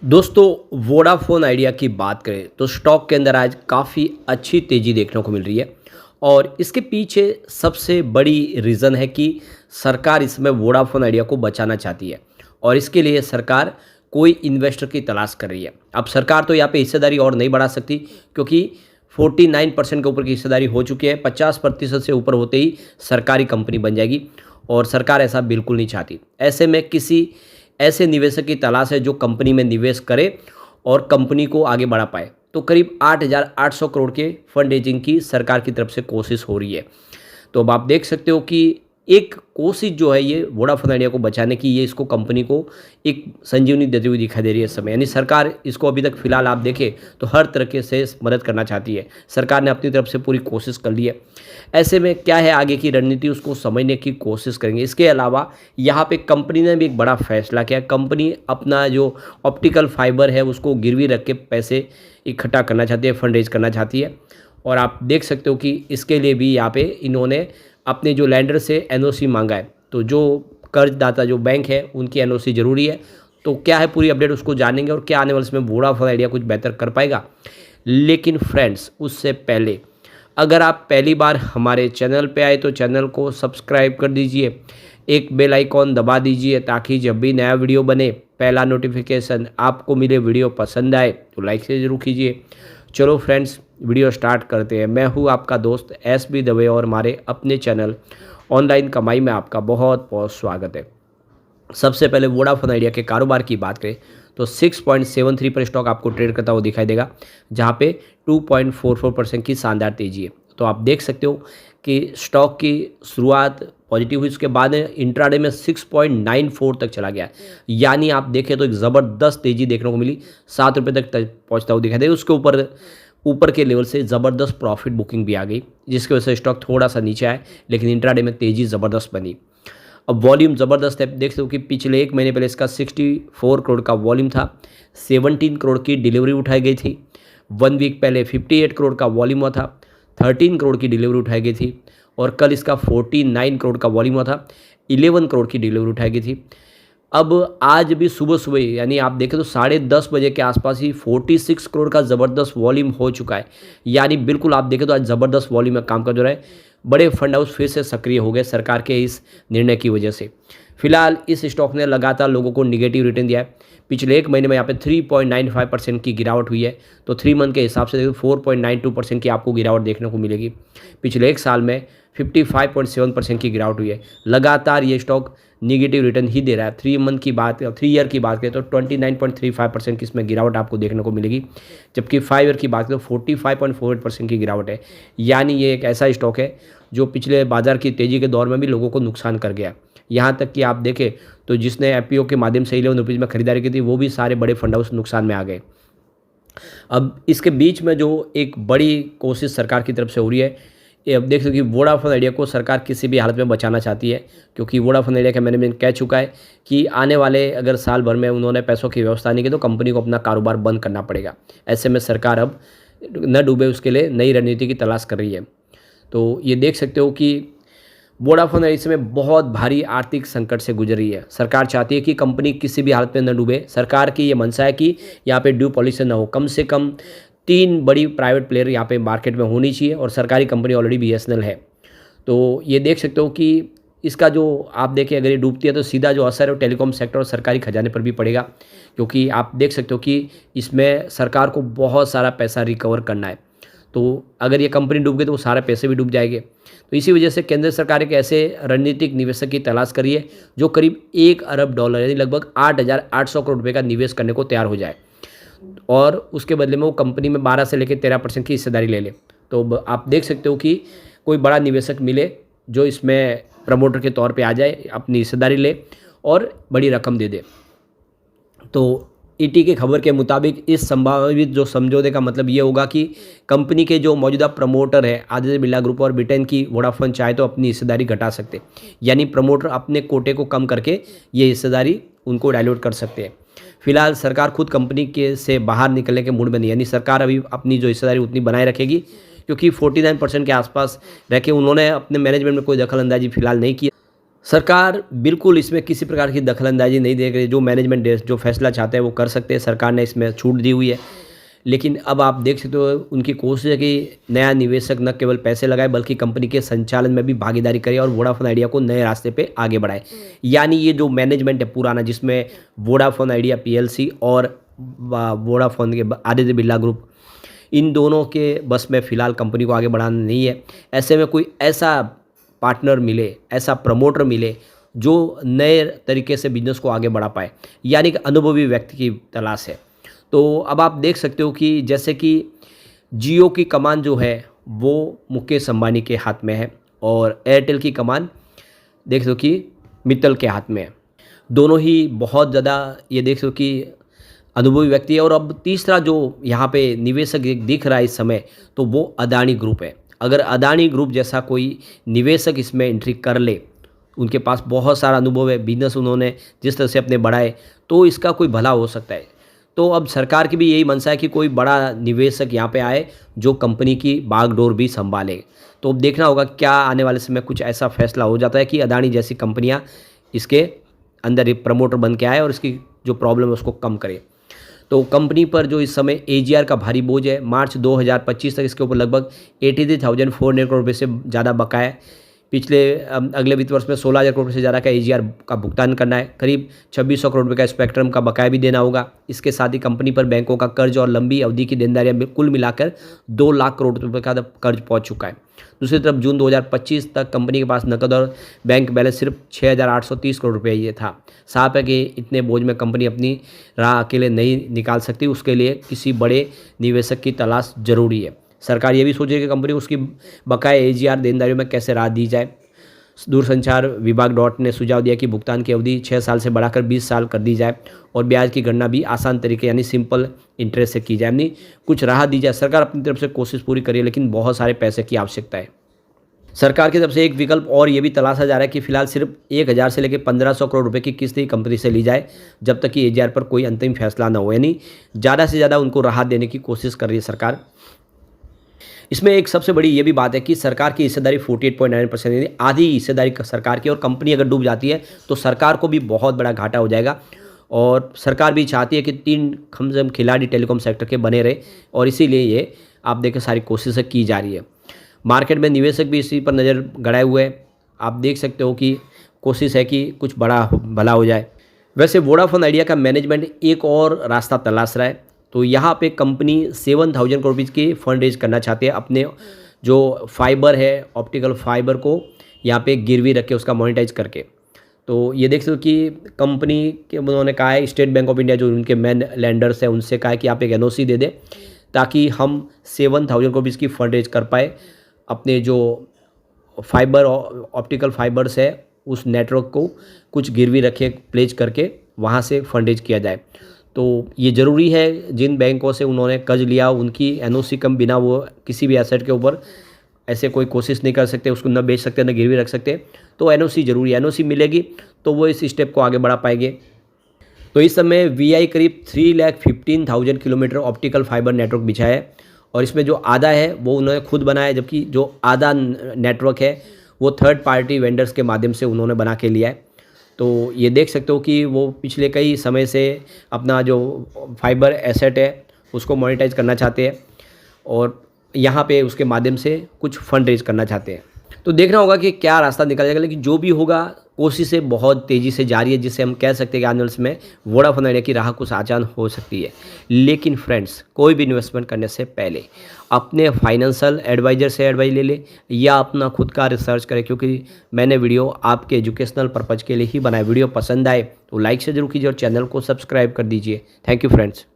दोस्तों Vodafone idea की बात करें तो स्टॉक के अंदर आज काफ़ी अच्छी तेज़ी देखने को मिल रही है। और इसके पीछे सबसे बड़ी रीज़न है कि सरकार इसमें वोडाफोन आइडिया को बचाना चाहती है और इसके लिए सरकार कोई इन्वेस्टर की तलाश कर रही है। अब सरकार तो यहाँ पे हिस्सेदारी और नहीं बढ़ा सकती क्योंकि 49% के ऊपर की हिस्सेदारी हो चुकी है। 50% से ऊपर होते ही सरकारी कंपनी बन जाएगी और सरकार ऐसा बिल्कुल नहीं चाहती। ऐसे में किसी ऐसे निवेशक की तलाश है जो कंपनी में निवेश करे और कंपनी को आगे बढ़ा पाए। तो करीब 8,800 करोड़ के फंड रेजिंग की सरकार की तरफ से कोशिश हो रही है। तो अब आप देख सकते हो कि एक कोशिश जो है ये वोडाफोन आइडिया को बचाने की, ये इसको कंपनी को एक संजीवनी देती हुई दिखाई दे रही है इस समय। यानी सरकार इसको अभी तक फिलहाल आप देखें तो हर तरीके से मदद करना चाहती है। सरकार ने अपनी तरफ से पूरी कोशिश कर ली है। ऐसे में क्या है आगे की रणनीति, उसको समझने की कोशिश करेंगे। इसके अलावा यहाँ पे कंपनी ने भी एक बड़ा फैसला किया। कंपनी अपना जो ऑप्टिकल फाइबर है उसको गिरवी रख के पैसे इकट्ठा करना चाहती है, फंड रेज करना चाहती है। और आप देख सकते हो कि इसके लिए भी यहाँ पे इन्होंने अपने जो लैंडर से एनओसी मांगा है। तो जो कर्जदाता जो बैंक है उनकी एनओसी ज़रूरी है। तो क्या है पूरी अपडेट उसको जानेंगे और क्या आने वाले समय वोडाफोन आइडिया कुछ बेहतर कर पाएगा। लेकिन फ्रेंड्स उससे पहले अगर आप पहली बार हमारे चैनल पे आए तो चैनल को सब्सक्राइब कर दीजिए, एक बेल आइकॉन दबा दीजिए ताकि जब भी नया वीडियो बने पहला नोटिफिकेशन आपको मिले। वीडियो पसंद आए तो लाइक से ज़रूर कीजिए। चलो फ्रेंड्स वीडियो स्टार्ट करते हैं। मैं हूँ आपका दोस्त SB दवे और हमारे अपने चैनल ऑनलाइन कमाई में आपका बहुत बहुत स्वागत है। सबसे पहले वोडाफोन आइडिया के कारोबार की बात करें तो 6.73 पर स्टॉक आपको ट्रेड करता हुआ दिखाई देगा, जहां पे 2.44% की शानदार तेजी है। तो आप देख सकते हो कि स्टॉक की शुरुआत पॉजिटिव हुई, उसके बाद इंट्राडे में 6.94 तक चला गया। यानी आप देखें तो एक ज़बरदस्त तेज़ी देखने को मिली, 7 रुपये तक पहुँचता हुआ दिखाई देगा। उसके ऊपर के लेवल से ज़बरदस्त प्रॉफिट बुकिंग भी आ गई, जिसकी वजह से स्टॉक थोड़ा सा नीचे आया, लेकिन इंट्राडे में तेज़ी ज़बरदस्त बनी। अब वॉल्यूम ज़बरदस्त है। देख सकते हो कि पिछले एक महीने पहले इसका 64 करोड़ का वॉल्यूम था, 17 करोड़ की डिलीवरी उठाई गई थी। 1 वीक पहले 58 करोड़ का वॉल्यूम हुआ था, 13 करोड़ की डिलीवरी उठाई गई थी। और कल इसका 49 करोड़ का वॉल्यूम हुआ था, 11 करोड़ की डिलीवरी उठाई गई थी। अब आज भी सुबह सुबह यानी आप देखें तो 10:30 बजे के आसपास ही 46 करोड़ का ज़बरदस्त वॉल्यूम हो चुका है। यानी बिल्कुल आप देखें तो आज ज़बरदस्त वॉल्यूम में काम कर जो रहा है। बड़े फंड हाउस फिर से सक्रिय हो गए सरकार के इस निर्णय की वजह से। फिलहाल इस स्टॉक ने लगातार लोगों को निगेटिव रिटर्न दिया है। पिछले एक महीने में यहाँ पे 3.95% की गिरावट हुई है। तो 3 मंथ के हिसाब से 4.92% की आपको गिरावट देखने को मिलेगी। पिछले एक साल में 55.7% की गिरावट हुई है। लगातार ये स्टॉक निगेटिव रिटर्न ही दे रहा है। 3 मंथ की बात 3 ईयर की बात करें तो 29.35% की इसमें गिरावट आपको देखने को मिलेगी, जबकि 5 ईयर की बात करें तो 45.48% की गिरावट है। यानी ये एक ऐसा स्टॉक है जो पिछले बाजार की तेज़ी के दौर में भी लोगों को नुकसान कर गया। यहाँ तक कि आप देखें तो जिसने IPO के माध्यम से 11 रुपीज़ में खरीदारी की थी वो भी सारे बड़े फंड हाउस नुकसान में आ गए। अब इसके बीच में जो एक बड़ी कोशिश सरकार की तरफ से हो रही है, ये अब देख सकते हो कि वोडाफोन आइडिया को सरकार किसी भी हालत में बचाना चाहती है, क्योंकि वोडाफोन आइडिया का मैनेजमेंट कह चुका है कि आने वाले अगर साल भर में उन्होंने पैसों की व्यवस्था नहीं की तो कंपनी को अपना कारोबार बंद करना पड़ेगा। ऐसे में सरकार अब न डूबे उसके लिए नई रणनीति की तलाश कर रही है। तो ये देख सकते हो कि वोडाफोन इस समय बहुत भारी आर्थिक संकट से गुजर रही है। सरकार चाहती है कि कंपनी किसी भी हालत में न डूबे। सरकार की ये मंशा है कि यहाँ पे ड्यू पॉलिसी न हो। कम से कम 3 बड़ी प्राइवेट प्लेयर यहाँ पे मार्केट में होनी चाहिए और सरकारी कंपनी ऑलरेडी BSNL है। तो ये देख सकते हो कि इसका जो आप देखें अगर ये डूबती है तो सीधा जो असर है वो टेलीकॉम सेक्टर और सरकारी खजाने पर भी पड़ेगा, क्योंकि आप देख सकते हो कि इसमें सरकार को बहुत सारा पैसा रिकवर करना है। तो अगर ये कंपनी डूब गई तो वो सारे पैसे भी डूब जाएंगे। तो इसी वजह से केंद्र सरकार एक ऐसे रणनीतिक निवेशक की तलाश कर रही है जो करीब $1 अरब यानी लगभग 8,800 करोड़ रुपये का निवेश करने को तैयार हो जाए और उसके बदले में वो कंपनी में 12 से लेकर 13% की हिस्सेदारी ले ले। तो आप देख सकते हो कि कोई बड़ा निवेशक मिले जो इसमें प्रमोटर के तौर पे आ जाए, अपनी हिस्सेदारी ले और बड़ी रकम दे दे। तो ET की खबर के मुताबिक इस संभावित जो समझौते का मतलब ये होगा कि कंपनी के जो मौजूदा प्रमोटर है आदित्य बिरला ग्रुप और ब्रिटेन की वोडाफोन चाहे तो अपनी हिस्सेदारी घटा सकते, यानी प्रमोटर अपने कोटे को कम करके ये हिस्सेदारी उनको डाइल्यूट कर सकते हैं। फिलहाल सरकार खुद कंपनी के से बाहर निकलने के मूड में नहीं, यानी सरकार अभी अपनी जो हिस्सेदारी उतनी बनाए रखेगी, क्योंकि 49% के आसपास रह के उन्होंने अपने मैनेजमेंट में कोई दखल अंदाजी फिलहाल नहीं की। सरकार बिल्कुल इसमें किसी प्रकार की दखलंदाजी नहीं देख रही। जो मैनेजमेंट जो फैसला चाहते हैं वो कर सकते हैं, सरकार ने इसमें छूट दी हुई है। लेकिन अब आप देख सकते हो उनकी कोशिश है कि नया निवेशक न केवल पैसे लगाए बल्कि कंपनी के संचालन में भी भागीदारी करे और वोडाफोन आइडिया को नए रास्ते पे आगे बढ़ाए। यानी ये जो मैनेजमेंट है पुराना, जिसमें वोडाफोन आइडिया पीएलसी और वोडाफोन के आदित्य बिरला ग्रुप, इन दोनों के बस में फ़िलहाल कंपनी को आगे बढ़ाना नहीं है। ऐसे में कोई ऐसा पार्टनर मिले, ऐसा प्रमोटर मिले जो नए तरीके से बिजनेस को आगे बढ़ा पाए, यानी कि अनुभवी व्यक्ति की तलाश है। तो अब आप देख सकते हो कि जैसे कि जियो की कमान जो है वो मुकेश अंबानी के हाथ में है और एयरटेल की कमान देख सकते हो कि मित्तल के हाथ में है। दोनों ही बहुत ज़्यादा ये देख सकते हो कि अनुभवी व्यक्ति है। और अब तीसरा जो यहाँ पे निवेशक दिख रहा है इस समय, तो वो अदानी ग्रुप है। अगर अदानी ग्रुप जैसा कोई निवेशक इसमें एंट्री कर ले, उनके पास बहुत सारा अनुभव है, बिजनेस उन्होंने जिस तरह से अपने बढ़ाए, तो इसका कोई भला हो सकता है। तो अब सरकार की भी यही मंशा है कि कोई बड़ा निवेशक यहाँ पे आए जो कंपनी की बागडोर भी संभाले। तो अब देखना होगा क्या आने वाले समय कुछ ऐसा फैसला हो जाता है कि अदानी जैसी कंपनियाँ इसके अंदर एक प्रमोटर बन के आए और इसकी जो प्रॉब्लम है उसको कम करे। तो कंपनी पर जो इस समय एजीआर का भारी बोझ है, मार्च 2025 तक इसके ऊपर लगभग 83,400 करोड़ रुपये से ज़्यादा बकाया है। पिछले अगले वित्त वर्ष में 16,000 करोड़ से ज़्यादा का एजीआर का भुगतान करना है। करीब 2600 करोड़ रुपये का स्पेक्ट्रम का बकाया भी देना होगा। इसके साथ ही कंपनी पर बैंकों का कर्ज और लंबी अवधि की देनदारियां कुल मिलाकर 2 लाख करोड़ रुपये का कर्ज पहुंच चुका है। दूसरी तरफ जून 2025 तक कंपनी के पास नकद और बैंक बैलेंस सिर्फ 6,830 करोड़ रुपये ये था। साफ है कि इतने बोझ में कंपनी अपनी राह अकेले नहीं निकाल सकती, उसके लिए किसी बड़े निवेशक की तलाश जरूरी है। सरकार ये भी सोचे कि कंपनी को उसकी बकाया एजीआर देनदारियों में कैसे राहत दी जाए। दूरसंचार विभाग डॉट ने सुझाव दिया कि भुगतान की अवधि 6 साल से बढ़ाकर 20 साल कर दी जाए और ब्याज की गणना भी आसान तरीके यानी सिंपल इंटरेस्ट से की जाए, यानी कुछ राहत दी जाए। सरकार अपनी तरफ से कोशिश पूरी करिए, लेकिन बहुत सारे पैसे की आवश्यकता है। सरकार की तरफ से एक विकल्प और ये भी तलाशा जा रहा है कि फिलहाल सिर्फ 1,000 से लेकर 1,500 करोड़ रुपए की किस्त ही कंपनी से ली जाए जब तक कि एजीआर पर कोई अंतिम फैसला न हो, यानी ज़्यादा से ज़्यादा उनको राहत देने की कोशिश कर रही है सरकार। इसमें एक सबसे बड़ी ये भी बात है कि सरकार की हिस्सेदारी 48.9%, यानी आधी हिस्सेदारी सरकार की, और कंपनी अगर डूब जाती है तो सरकार को भी बहुत बड़ा घाटा हो जाएगा। और सरकार भी चाहती है कि 3 कम से कम खिलाड़ी टेलीकॉम सेक्टर के बने रहे और इसीलिए ये आप देखें सारी कोशिशें की जा रही है। मार्केट में निवेशक भी इसी पर नज़र गड़ाए हुए हैं। आप देख सकते हो कि कोशिश है कि कुछ बड़ा भला हो जाए। वैसे वोडाफोन आइडिया का मैनेजमेंट एक और रास्ता तलाश रहा है। तो यहाँ पे कंपनी 7,000 करोड़ रुपीज़ की फंड रेज करना चाहती है, अपने जो फाइबर है, ऑप्टिकल फाइबर को यहाँ पे गिरवी रख के उसका मोनेटाइज करके। तो ये देख सकते हो कि कंपनी के उन्होंने कहा है, स्टेट बैंक ऑफ इंडिया जो उनके मेन लैंडर्स हैं उनसे कहा है कि आप एक एनओसी दे दें ताकि हम 7,000 करोड़ रुपीज़ की फंड रेज कर पाए, अपने जो फाइबर ऑप्टिकल फाइबर्स है उस नेटवर्क को कुछ गिरवी रखे प्लेज करके वहाँ से फंड रेज किया जाए। तो ये ज़रूरी है, जिन बैंकों से उन्होंने कर्ज लिया उनकी एनओसी कम बिना वो किसी भी एसेट के ऊपर ऐसे कोई कोशिश नहीं कर सकते, उसको न बेच सकते न गिरवी रख सकते। तो एनओसी ज़रूरी है, एनओसी मिलेगी तो वो इस स्टेप को आगे बढ़ा पाएंगे। तो इस समय वीआई करीब 3,15,000 किलोमीटर ऑप्टिकल फाइबर नेटवर्क बिछाया है और इसमें जो आधा है वो उन्होंने खुद बनाया, जबकि जो आधा नेटवर्क है वो थर्ड पार्टी वेंडर्स के माध्यम से उन्होंने बना के लिया है। तो ये देख सकते हो कि वो पिछले कई समय से अपना जो फाइबर एसेट है उसको मोनेटाइज करना चाहते हैं और यहाँ पे उसके माध्यम से कुछ फंड रेज करना चाहते हैं। तो देखना होगा कि क्या रास्ता निकल जाएगा, लेकिन जो भी होगा कोशिशें बहुत तेज़ी से जारी है, जिससे हम कह सकते हैं कि आने वाले समय वोडाफोन आइडिया की राह कुछ आसान हो सकती है। लेकिन फ्रेंड्स, कोई भी इन्वेस्टमेंट करने से पहले अपने फाइनेंशियल एडवाइज़र से एडवाइस ले ले या अपना खुद का रिसर्च करें, क्योंकि मैंने वीडियो आपके एजुकेशनल पर्पज़ के लिए ही बनाया। वीडियो पसंद आए तो लाइक से जरूर कीजिए और चैनल को सब्सक्राइब कर दीजिए। Thank you friends.